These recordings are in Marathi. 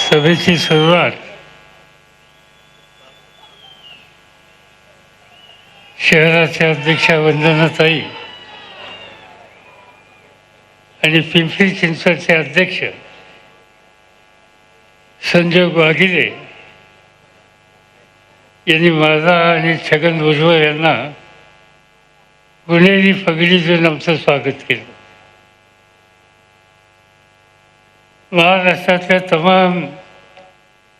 सभेची सुरुवात शहराच्या अध्यक्षा वंदनाताई आणि पिंपरी चिंचवडचे अध्यक्ष संजय वाघिले यांनी माझा आणि छगन भुजबळ यांना पुणेरी पगडी देऊन आमचं स्वागत केलं. महाराष्ट्रातल्या तमाम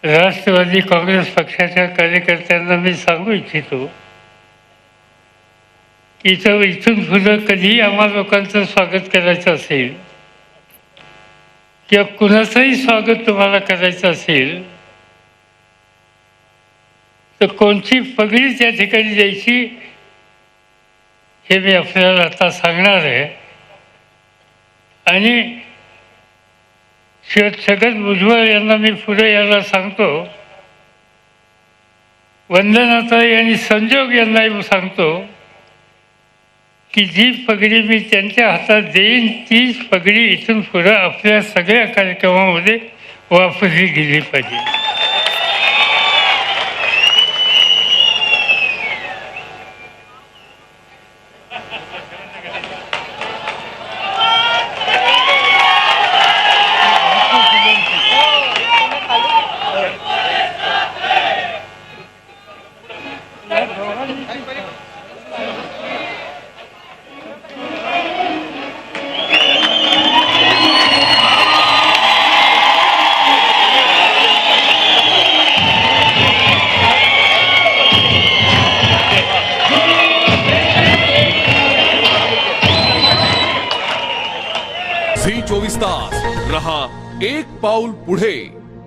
राष्ट्रवादी काँग्रेस पक्षाच्या कार्यकर्त्यांना मी सांगू इच्छितो की इथून पुढं कधीही आम्हा लोकांचं स्वागत करायचं असेल किंवा कुणाचंही स्वागत तुम्हाला करायचं असेल तर कोणती पगडी त्या ठिकाणी द्यायची हे मी आपल्याला आता सांगणार आहे. आणि छगन भुजबळ यांना मी पुढे यायला सांगतो, वंदनाताई आणि संजोग यांनाही सांगतो की जी पगडी मी त्यांच्या हातात देईन तीच पगडी इथून पुढं आपल्या सगळ्या कार्यक्रमामध्ये वापरली गेली पाहिजे. झी 24 तास रहा एक पाऊल पुढे.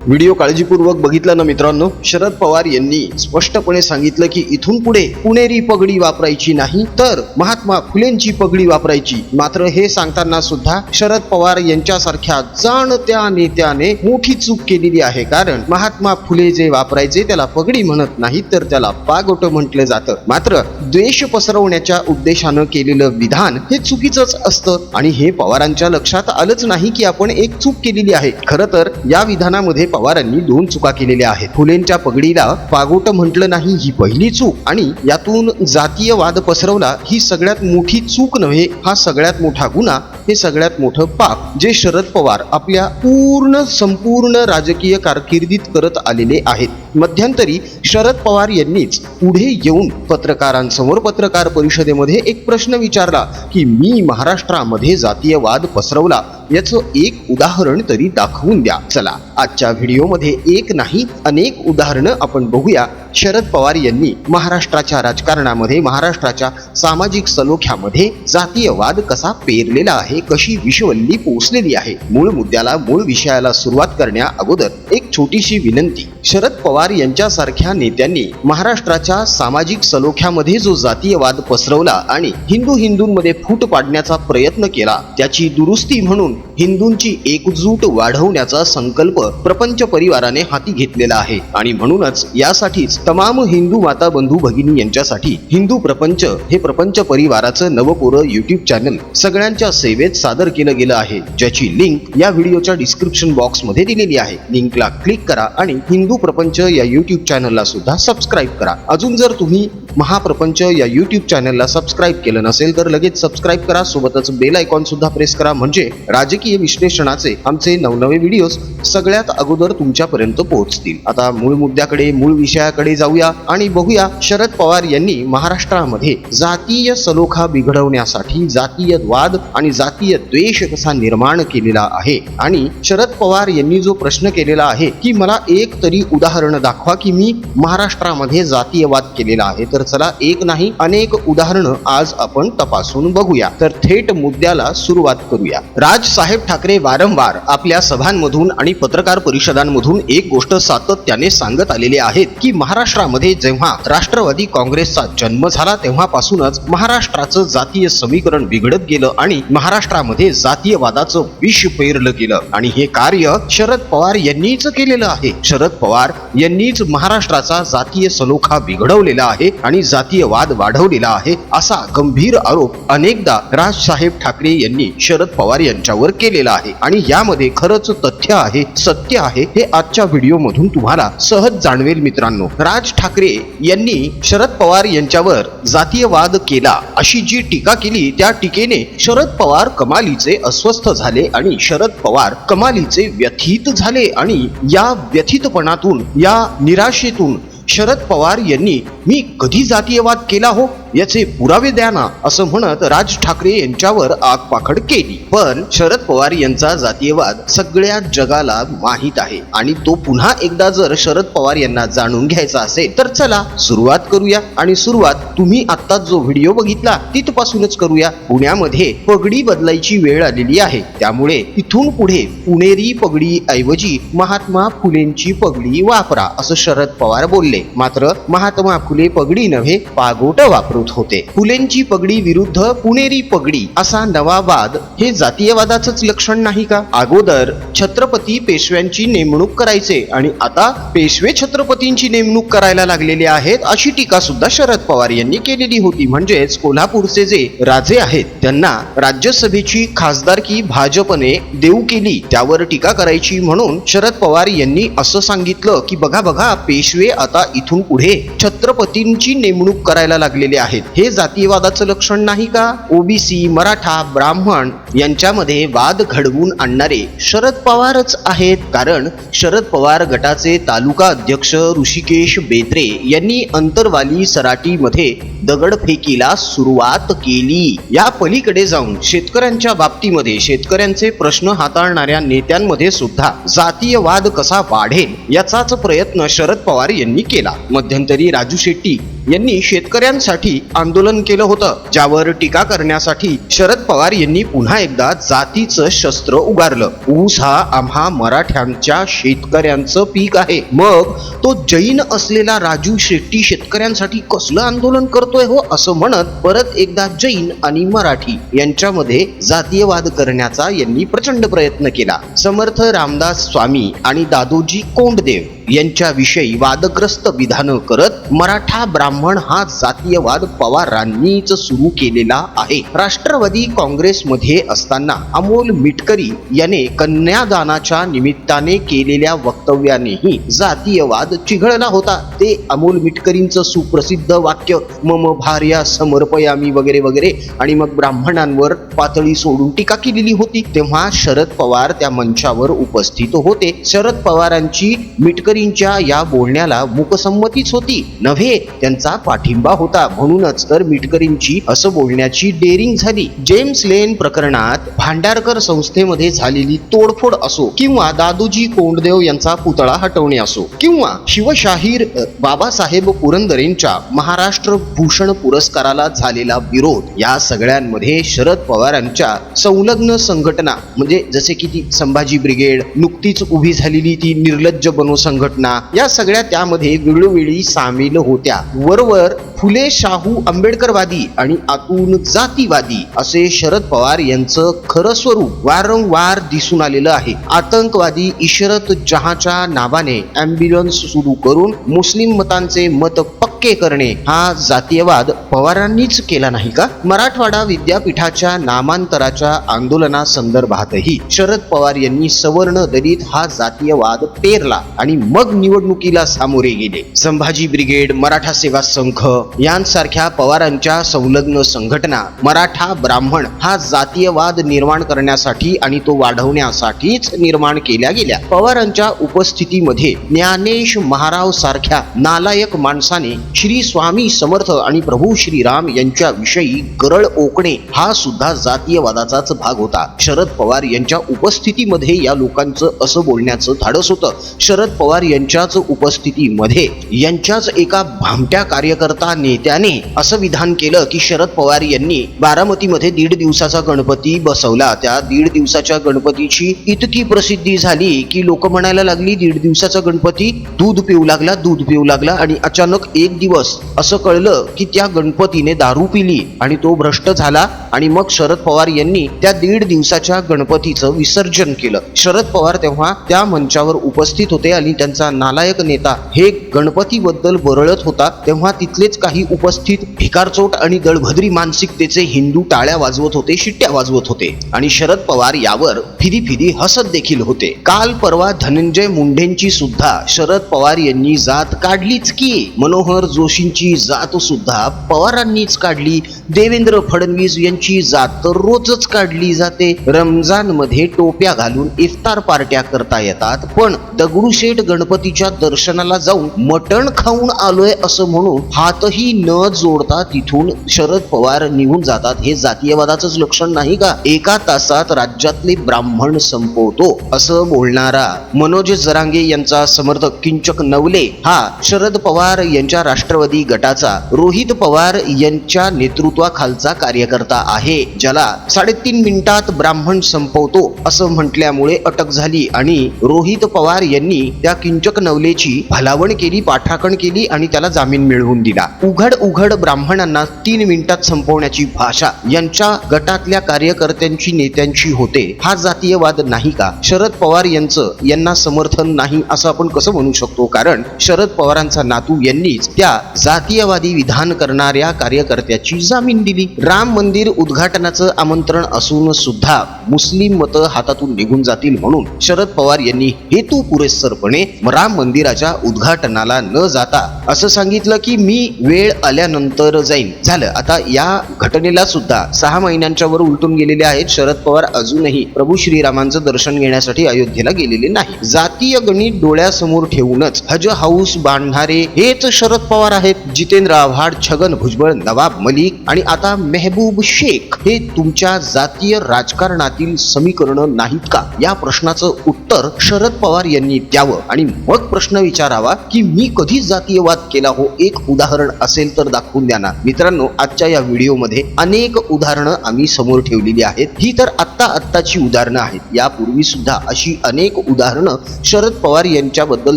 व्हिडिओ काळजीपूर्वक बघितला ना मित्रांनो. शरद पवार यांनी स्पष्टपणे सांगितलं की इथून पुढे पुणेरी पगडी वापरायची नाही तर महात्मा फुलेंची पगडी वापरायची. मात्र हे सांगताना सुद्धा शरद पवार यांच्यासारख्या जाणत्या नेत्याने मोठी चूक केलेली आहे. कारण महात्मा फुले जे वापरायचे त्याला पगडी म्हणत नाही तर त्याला पागोट म्हटलं जातं. मात्र द्वेष पसरवण्याच्या उद्देशानं केलेलं विधान हे चुकीचंच असतं आणि हे पवारांच्या लक्षात आलंच नाही की आपण एक चूक केलेली आहे. खरं तर या विधानामध्ये पवारांनी दोन चुका केलेल्या आहेत. फुलेंच्या पगडीला पागोट म्हटलं नाही ही पहिली चूक आणि यातून जातीय वाद पसरवला ही सगळ्यात मोठी चूक नव्हे, हा सगळ्यात मोठा गुन्हा, हे सगळ्यात मोठं पाप जे शरद पवार आपल्या संपूर्ण राजकीय कारकिर्दीत करत आलेले आहेत. मध्यंतरी शरद पवार यांनीच पुढे येऊन पत्रकारांसमोर पत्रकार परिषदेमध्ये एक प्रश्न विचारला की मी महाराष्ट्रामध्ये जातीय वाद पसरवला, याचं एक उदाहरण तरी दाखवून द्या. चला आजच्या व्हिडिओमध्ये एक नाही अनेक उदाहरणं आपण बघूया. शरद पवार यांनी महाराष्ट्राच्या राजकारणामध्ये, महाराष्ट्राच्या सामाजिक सलोख्यामध्ये जातीय वाद कसा पेरलेला आहे, कशी विषवल्ली पोचलेली आहे. मूळ मुद्द्याला, मूळ विषयाला सुरुवात करण्या अगोदर एक छोटीशी विनंती. शरद पवार यांच्यासारख्या नेत्यांनी महाराष्ट्राच्या सामाजिक सलोख्यामध्ये जो जातीय वाद पसरवला आणि हिंदूंमध्ये फूट पाडण्याचा प्रयत्न केला, त्याची दुरुस्ती म्हणून हिंदूंची एकजूट वाढवण्याचा संकल्प प्रपंच परिवाराने हाती घेतलेला आहे. आणि म्हणूनच यासाठीच तमाम हिंदू माता बंधू भगिनी यांच्यासाठी हिंदू प्रपंच हे प्रपंच परिवाराचं नवकोरं युट्यूब चॅनल सगळ्यांच्या सेवेत सादर केलं गेलं आहे, ज्याची लिंक या व्हिडिओच्या डिस्क्रिप्शन बॉक्स मध्ये दिलेली आहे. लिंकला क्लिक करा आणि हिंदू प्रपंच या युट्यूब चॅनलला सुद्धा सबस्क्राईब करा. अजून जर तुम्ही महाप्रपंच या युट्यूब चॅनलला सबस्क्राईब केलं नसेल तर लगेच सबस्क्राईब करा. सोबतच बेल आयकॉन सुद्धा प्रेस करा, म्हणजे राजकीय विश्लेषणाचे आमचे नवनवे व्हिडिओज सगळ्यात अगोदर तुमच्यापर्यंत पोहोचतील. आता मूळ मुद्द्याकडे, मूळ विषयाकडे जाऊया आणि बघूया शरद पवार यांनी महाराष्ट्रामध्ये जातीय सलोखा बिघडवण्यासाठी जातीय वाद आणि जातीय द्वेष कसा निर्माण केलेला आहे. आणि शरद पवार यांनी जो प्रश्न केलेला आहे की मला एक तरी उदाहरण दाखवा की मी महाराष्ट्रामध्ये जातीय वाद केलेला आहे, तर चला एक नाही अनेक उदाहरणं आज आपण तपासून बघूया. तर थेट मुद्द्याला सुरुवात करूया. राजसाहेब ठाकरे वारंवार आपल्या सभांमधून आणि पत्रकार परिषदांमधून एक गोष्ट सातत्याने सांगत आलेले आहेत की महाराष्ट्रामध्ये जेव्हा राष्ट्रवादी काँग्रेसचा जन्म झाला तेव्हापासूनच महाराष्ट्राचं जातीय समीकरण बिघडत गेलं आणि महाराष्ट्र महाराष्ट्रामध्ये जातीयवादाचं विष पेरलं गेलं आणि हे कार्य शरद पवार यांनीच केलेलं आहे. शरद पवार यांनीच महाराष्ट्राचा जातीय सलोखा बिघडवलेला आहे आणि जातीयवाद वाढवलेला आहे असा गंभीर आरोप अनेकदा राजसाहेब ठाकरे यांनी शरद पवार यांच्यावर केलेला आहे. आणि यामध्ये खरंच तथ्य आहे, सत्य आहे हे आजच्या व्हिडिओ मधून तुम्हाला सहज जाणवेल. मित्रांनो, राज ठाकरे यांनी शरद पवार यांच्यावर जातीयवाद केला अशी जी टीका केली त्या टीकेने शरद पवार कमालीचे अस्वस्थ झाले आणि शरद पवार कमालीचे व्यथित झाले आणि या व्यथितपणातून, या निराशेतून शरद पवार यांनी मी कधी जातीयवाद केला हो याचे पुरावे द्या ना असं म्हणत राज ठाकरे यांच्यावर आगपाखड केली. पण शरद पवार यांचा जातीयवाद सगळ्या जगाला माहीत आहे आणि तो पुन्हा एकदा जर शरद पवार यांना जाणून घ्यायचा असेल तर चला सुरुवात करूया. आणि सुरुवात तुम्ही आता जो व्हिडिओ बघितला तिथपासूनच करूया. पुण्यामध्ये पगडी बदलायची वेळ आलेली आहे, त्यामुळे इथून पुढे पुणेरी पगडी ऐवजी महात्मा फुलेंची पगडी वापरा असं शरद पवार बोलले. मात्र महात्मा फुले पगडी नव्हे पागोट वापरू होते. फुलेंची पगडी विरुद्ध पुणेरी पगडी असा नवा वाद हे जातीयवादाचंच लक्षण नाही का? अगोदर छत्रपती पेशव्यांची नेमणूक करायचे आणि आता पेशवे छत्रपतींची नेमणूक करायला लागलेले आहेत अशी टीका सुद्धा शरद पवार यांनी केलेली होती. म्हणजेच कोल्हापूरचे जे राजे आहेत त्यांना राज्यसभेची खासदारकी भाजपने देऊ केली, त्यावर टीका करायची म्हणून शरद पवार यांनी असं सांगितलं की बघा बघा, पेशवे आता इथून पुढे छत्रपतींची नेमणूक करायला लागलेले आहेत. हे जातीयवादाचं लक्षण नाही का? ओबीसी, मराठा, ब्राह्मण यांच्यामध्ये वाद घडवून आणणारे शरद पवारच आहेत. कारण शरद पवार गटाचे तालुका अध्यक्ष ऋषिकेश बेत्रे यांनी अंतरवाली सराटीमध्ये दगडफेकीला सुरुवात केली. या पलीकडे जाऊन शेतकऱ्यांच्या बाबतीमध्ये, शेतकऱ्यांचे प्रश्न हाताळणाऱ्या नेत्यांमध्ये सुद्धा जातीयवाद कसा वाढेल याचाच प्रयत्न शरद पवार यांनी केला. मध्यंतरी राजू शेट्टी यांनी शेतकऱ्यांसाठी आंदोलन केलं होतं, ज्यावर टीका करण्यासाठी शरद पवार यांनी पुन्हा एकदा जातीचं शस्त्र उगारलं. ऊस हा आम्हा मराठ्यांच्या शेतकऱ्यांचं पीक आहे, मग तो जैन असलेला राजू शेट्टी शेतकऱ्यांसाठी कसलं आंदोलन करतोय हो असं म्हणत परत एकदा जैन आणि मराठी यांच्यामध्ये जातीयवाद करण्याचा यांनी प्रचंड प्रयत्न केला. समर्थ रामदास स्वामी आणि दादोजी कोंडदेव यांच्याविषयी वादग्रस्त विधानं करत मराठा ब्राह्मण हा जातीयवाद पवारांनीच सुरू केलेला आहे. राष्ट्रवादी काँग्रेसमध्ये असताना अमोल मिटकरी याने कन्यादानाच्या निमित्ताने केलेल्या वक्तव्यानेही जातीयवाद चिघळला होता. ते अमोल मिटकरींचं सुप्रसिद्ध वाक्य मम भार्या समर्पयामी वगैरे वगैरे आणि मग ब्राह्मणांवर पातळी सोडून टीका केलेली होती. तेव्हा शरद पवार त्या मंचावर उपस्थित होते. शरद पवारांची मिटकरींच्या या बोलण्याला मूकसंमतीच होती, नव्हे त्यांचा पाठिंबा होता. म्हणूनच तर मिटकरींची असं बोलण्याची डेअरिंग झाली. जेम्स लेन प्रकरणात भांडारकर संस्थेमध्ये झालेली तोडफोड असो किंवा दादोजी कोंडदेव यांचा पुतळा हटवणे असो किंवा शिवशाहीर बाबासाहेब पुरंदरेंच्या महाराष्ट्र भूषण पुरस्काराला झालेला विरोध, या सगळ्यांमध्ये शरद पवारांच्या संलग्न संघटना म्हणजे जसे की ती संभाजी ब्रिगेड, नुकतीच उभी झालेली ती निर्लज्ज बनो संघटना, या सगळ्या त्यामध्ये वेळोवेळी सामील होत्या. वरवर फुले शाहू आंबेडकरवादी आणि आतून जातीवादी असे शरद पवार यांचं खरं स्वरूप वारंवार दिसून आलेलं आहे. आतंकवादी इशरत जहाच्या नावाने ॲम्ब्युलन्स सुरू करून मुस्लिम मतांचे मत पक्के करणे हा जातीयवाद पवारांनीच केला नाही का? मराठवाडा विद्यापीठाच्या नामांतराच्या आंदोलनासंदर्भातही शरद पवार यांनी सवर्ण दलित हा जातीयवाद पेरला आणि मग निवडणुकीला सामोरे गेले. संभाजी ब्रिगेड, मराठा सेवा संघ यांसारख्या पवारांच्या संलग्न संघटना मराठा ब्राह्मण हा जातीयवाद निर्माण करण्यासाठी आणि तो वाढवण्यासाठीच निर्माण केल्या गेल्या. पवारांच्या उपस्थितीमध्ये ज्ञानेश महाराव सारख्या नालायक माणसाने श्री स्वामी समर्थ आणि प्रभू श्रीराम यांच्या विषयी गरळ ओकणे हा सुद्धा जातीयवादाचाच भाग होता. शरद पवार यांच्या उपस्थितीमध्ये या लोकांचं असं बोलण्याचं धाडस होतं. शरद पवार यांच्याच उपस्थितीमध्ये यांच्याच एका भामट्या कार्यकर्ता नेत्याने असं विधान केलं की शरद पवार यांनी बारामतीमध्ये 1.5 दिवसाचा गणपती बसवला. त्या 1.5 दिवसाच्या गणपतीची इतकी प्रसिद्धी झाली की लोक म्हणायला लागली 1.5 दिवसाचा गणपती दूध पिऊ लागला आणि अचानक एक दिवस असं कळलं की त्या गणपतीने दारू पिली आणि तो भ्रष्ट झाला आणि मग शरद पवार यांनी त्या 1.5 दिवसाच्या गणपतीचं विसर्जन केलं. शरद पवार तेव्हा त्या मंचावर उपस्थित होते आणि त्यांचा नालायक नेता हे गणपतीबद्दल बरळत होता. तेव्हा तिथलेच काही उपस्थित भिकारचोट आणि दळभद्री मानसिकतेचे हिंदू टाळ्या वाजवत होते, शिट्ट्या वाजवत होते आणि शरद पवार यावर फिदी हसत देखील होते. काल परवा धनंजय मुंडेंची सुद्धा शरद पवार यांनी जात काढलीच की. मनोहर जोशींची जात सुद्धा पवारांनीच काढली. देवेंद्र फडणवीस यांची जात तर रोजच काढली जाते. रमजान मध्ये टोप्या घालून इफ्तार पार्ट्या करता येतात, पण दगडूशेठ गणपतीच्या दर्शनाला जाऊन मटण खाऊन आलोय असं म्हणून हातही न जोडता तिथून शरद पवार निघून जातात. हे जातीयवादाचंच लक्षण नाही का? एका तासात राज्यातले ब्राह्मण संपवतो असं बोलणारा मनोज जरांगे यांचा समर्थक किंचक नवले हा शरद पवार यांच्या राष्ट्रवादी गटाचा रोहित पवार यांच्या नेतृत्वाखालचा कार्यकर्ता आहे, ज्याला 3.5 मिनिटात ब्राह्मण संपवतो असं म्हटल्यामुळे अटक झाली आणि रोहित पवार यांनी त्या किंचक नवलेची भलावण केली, पाठराखण केली आणि त्याला जामीन मिळवून दिला. उघड ब्राह्मणांना 3 मिनिटात संपवण्याची भाषा यांच्या गटातल्या कार्यकर्त्यांची, नेत्यांची होते. हा जातीयवाद नाही का? शरद पवार यांना समर्थन नाही असं आपण कसं म्हणू शकतो? कारण शरद पवारांचा नातू यांनीच त्या जातीयवादी विधान करणाऱ्या कार्यकर्त्याची जामीन दिली. राम मंदिर उद्घाटनाचं आमंत्रण असून सुद्धा मुस्लिम मतं हातातून निघून जातील म्हणून शरद पवार यांनी हेतू पुरेसरपणे राम मंदिराच्या उद्घाटनाला न जाता असं सांगितलं की मी वेळ आल्यानंतर जाईन. झालं. आता या घटनेला सुद्धा 6 महिन्यांच्या वर उलटून गेलेले आहेत. शरद पवार अजूनही प्रभू श्रीरामांचं दर्शन घेण्यासाठी अयोध्येला गेलेले नाही. जातीय गणित डोळ्यासमोर ठेवूनच हज हाऊस बांधणारे हेच शरद पवार आहेत. जितेंद्र आव्हाड, छगन भुजबळ, नवाब मलिक आणि आता मेहबूब शेख हे तुमच्या जातीय राजकारणातील समीकरणं नाहीत का? या प्रश्नाचं उत्तर शरद पवार यांनी द्यावं आणि मग प्रश्न विचारावा की मी कधी जातीयवाद केला हो? एक उदाहरण असेल तर दाखवून द्या ना. मित्रांनो, आजच्या या व्हिडिओमध्ये अनेक उदाहरणं आम्ही समोर ठेवलेली आहेत. ही तर आत्ताची उदाहरणं आहेत. यापूर्वी सुद्धा अशी अनेक उदाहरणं शरद पवार यांच्याबद्दल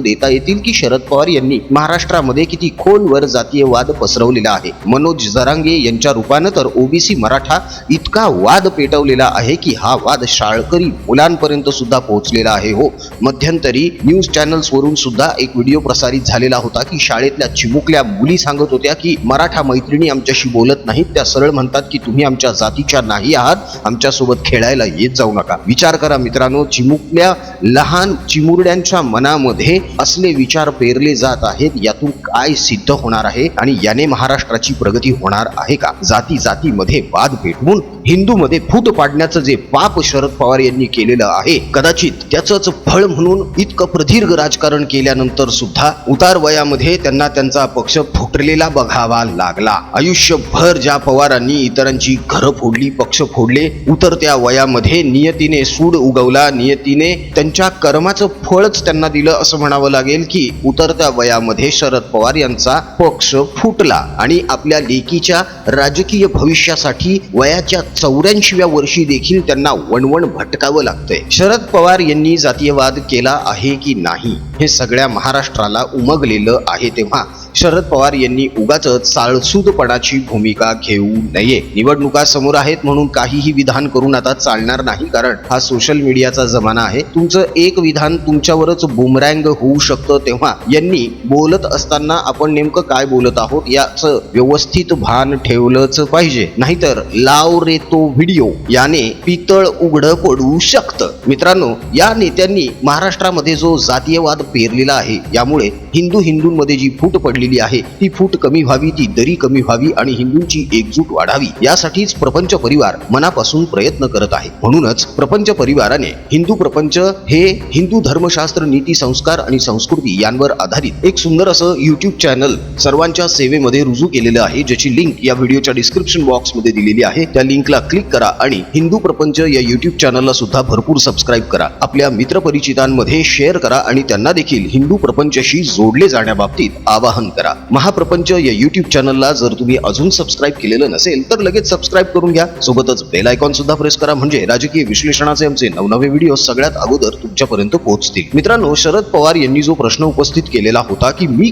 देता येतील की शरद पवार यांनी महाराष्ट्रामध्ये किती खोलवर जातीयवाद पसरवलेला आहे. मनोज जरांगे यांच्या रूपानं तर ओबीसी मराठा इतका वाद पेटवलेला आहे की हा वाद शाळकरी मुलांपर्यंत सुद्धा पोहोचलेला आहे. हो, मध्यंतरी न्यूज चॅनल्स वरून सुद्धा एक व्हिडिओ प्रसारित झालेला होता की शाळेतल्या चिमुकल्या मुली सांगत होत्या की मराठा मैत्रिणी आमच्याशी बोलत नाहीत, त्या सरळ म्हणतात की तुम्ही आमच्या जातीच्या नाही आहात, आमच्यासोबत खेळायला येत जाऊ नका. विचार करा मित्रांनो, चिमुकल्या लहान चिमुरड्यांच्या मनामध्ये असले विचार पेरले जात आहेत. यातून काय सिद्ध होणार आहे आणि याने महाराष्ट्राची प्रगती होणार आहे का? जातीमध्ये वाद पेटवून हिंदूमध्ये फूट पाडण्याचं जे पाप शरद पवार यांनी केलेलं आहे, कदाचित त्याचंच फळ म्हणून इतकं प्रदीर्घ राजकारण केल्यानंतर सुद्धा उतार वयामध्ये त्यांना त्यांचा पक्ष फुटलेला बघावा लागला. आयुष्यभर ज्या पवारांनी इतरांची घरं फोडली, पक्ष फोडले, उतरत्या वयामध्ये नियतीने सूड उगवला, नियतीने त्यांच्या कर्माचं फळच त्यांना दिलं असं म्हणावं लागेल की उतरत्या वयामध्ये शरद पवार यांचा पक्ष फुटला आणि आपल्या लेकीच्या राजकीय भविष्यासाठी वयाच्या 84व्या वर्षी देखील त्यांना वणवण भटकावं लागतंय. शरद पवार यांनी जातीयवाद केला आहे की नाही हे सगळ्या महाराष्ट्राला उमगलेलं आहे. तेव्हा शरद पवार यांनी उगाचच साळसूदपणाची भूमिका घेऊ नये. निवडणुका समोर आहेत म्हणून काहीही विधान करून आता चालणार नाही, कारण हा सोशल मीडियाचा जमाना आहे. तुमचं एक विधान तुमच्यावरच बुमरँग होऊ शकतं. तेव्हा यांनी बोलत असताना आपण नेमकं काय बोलत आहोत याचं व्यवस्थित भान ठेवलंच पाहिजे, नाहीतर लाव रे तो व्हिडिओ याने पितळ उघड पडू शकतं. मित्रांनो, या नेत्यांनी महाराष्ट्रामध्ये जो जातीयवाद पेरलेला आहे यामुळे हिंदूंमध्ये जी फूट पडलेली आहे ती फूट कमी व्हावी, ती दरी कमी व्हावी आणि हिंदूंची एकजूट वाढावी यासाठीच प्रपंच परिवार मनापासून प्रयत्न करत आहे. म्हणूनच प्रपंच परिवाराने हिंदू प्रपंच हे हिंदू धर्मशास्त्र, नीती, संस्कार आणि संस्कृती यांवर आधारित एक सुंदर असं YouTube चॅनल सर्वांच्या सेवेमध्ये रुजू केलेलं आहे, ज्याची लिंक या व्हिडिओच्या डिस्क्रिप्शन बॉक्समध्ये दिलेली आहे. त्या लिंकला क्लिक करा आणि हिंदू प्रपंच या YouTube चॅनलला सुद्धा भरपूर सबस्क्राईब करा. आपल्या मित्रपरिचितांमध्ये शेअर करा आणि त्यांना देखील हिंदू प्रपंचशी जोडले जाण्याबाबतीत आवाहन करा. महाप्रपंच या YouTube चॅनलला जर तुम्ही अजून सबस्क्राईब केलेलं नसेल तर लगेच सबस्क्राईब करून घ्या. सोबतच बेल आयकॉन सुद्धा प्रेस करा, म्हणजे राजकीय विश्लेषणाचे आमचे नवनवे व्हिडिओ सगळ्यात अगोदर तुमच्यापर्यंत पोहोचतील. मित्रांनो, शरद पवार यांनी जो प्रश्न उपस्थित केलेला होता की मी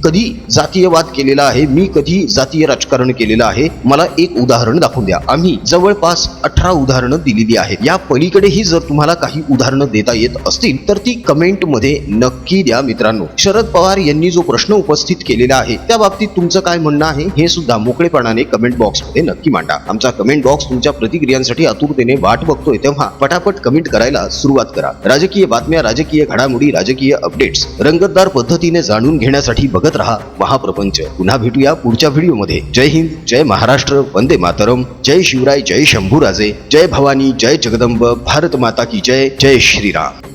कधी जातीयवाद केलेला आहे, मी कधी जातीय राजकारण केलेलं आहे, मला एक उदाहरण दाखवून द्या. आम्ही जवळपास 18 उदाहरणं दिलेली आहेत. या पलीकडेही जर तुम्हाला काही उदाहरणं देता येत असतील तर ती कमेंट मध्ये नक्की द्या. मित्रांनो, शरद पवार यांनी जो प्रश्न उपस्थित केलेला आहे त्या बाबतीत तुमचं काय म्हणणं आहे हे सुद्धा मोकळेपणाने कमेंट बॉक्स मध्ये नक्की मांडा. आमचा कमेंट बॉक्स तुमच्या प्रतिक्रियांसाठी आतुरतेने वाट बघतोय, तेव्हा पटापट कमेंट करायला सुरुवात करा. राजकीय बातम्या, राजकीय घडामोडी, राजकीय अपडेट्स रंगतदार पद्धतीने जाणून घेण्यासाठी बघत रहा महाप्रपंच. पुन्हा भेटूया पुढच्या व्हिडिओमध्ये. जय हिंद, जय महाराष्ट्र, वंदे मातरम, जय शिवराय, जय शंभूराजे, जय भवानी, जय जगदंब, भारत माता की जय, जय श्रीराम.